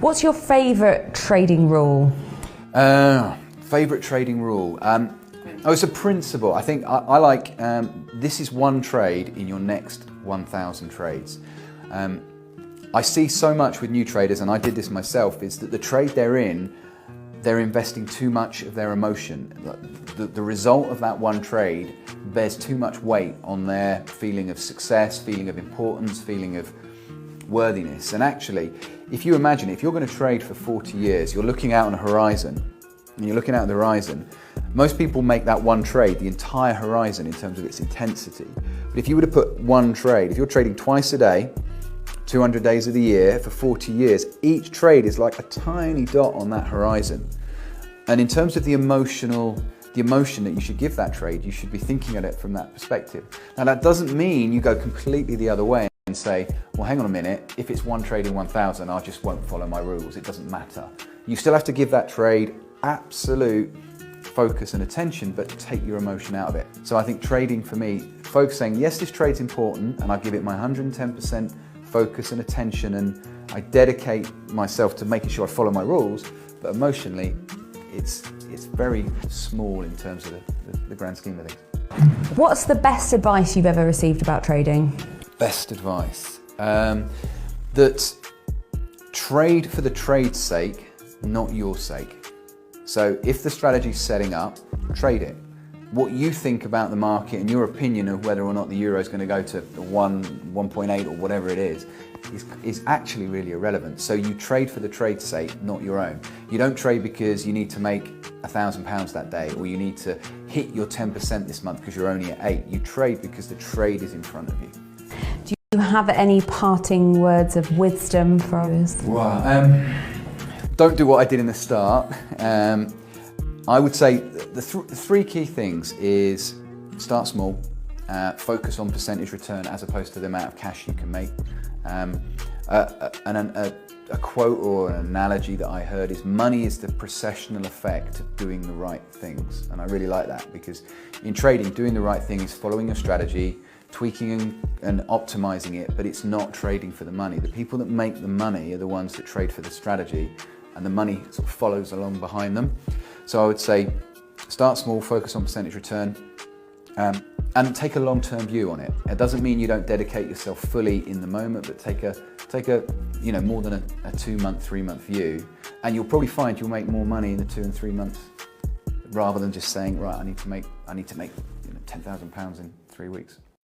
What's your favourite trading rule? Favourite trading rule? It's a principle. I think I like, this is one trade in your next 1,000 trades. I see so much with new traders, and I did this myself, is that the trade they're in, they're investing too much of their emotion. The result of that one trade bears too much weight on their feeling of success, feeling of importance, feeling of worthiness. And actually, if you imagine, if you're going to trade for 40 years, you're looking out on a horizon, and you're looking out at the horizon, most people make that one trade the entire horizon in terms of its intensity. But if you were to put one trade, if you're trading twice a day, 200 days of the year for 40 years, each trade is like a tiny dot on that horizon. And in terms of the emotion that you should give that trade, you should be thinking at it from that perspective. Now, that doesn't mean you go completely the other way and say, well, hang on a minute, if it's one trade in 1,000, I just won't follow my rules. It doesn't matter. You still have to give that trade absolute focus and attention, but take your emotion out of it. So I think trading for me, focusing, yes, this trade's important, and I give it my 110% focus and attention, and I dedicate myself to making sure I follow my rules, but emotionally, it's very small in terms of the grand scheme of things. What's the best advice you've ever received about trading? Best advice? That trade for the trade's sake, not your sake. So if the strategy's setting up, trade it. What you think about the market and your opinion of whether or not the euro is going to go to 1.8 or whatever it is actually really irrelevant. So you trade for the trade's sake, not your own. You don't trade because you need to make £1,000 that day, or you need to hit your 10% this month because you're only at 8. You trade because the trade is in front of you. Do you have any parting words of wisdom for us? Wow. Don't do what I did in the start. I would say the three key things is start small, focus on percentage return as opposed to the amount of cash you can make. A quote or an analogy that I heard is money is the processional effect of doing the right things. And I really like that, because in trading, doing the right thing is following your strategy, tweaking and optimizing it, but it's not trading for the money. The people that make the money are the ones that trade for the strategy, and the money sort of follows along behind them. So I would say start small, focus on percentage return, and take a long-term view on it. It doesn't mean you don't dedicate yourself fully in the moment, but take a more than a 2-month, 3-month view, and you'll probably find you'll make more money in the 2 and 3 months rather than just saying, right, I need to make £10,000 in 3 weeks.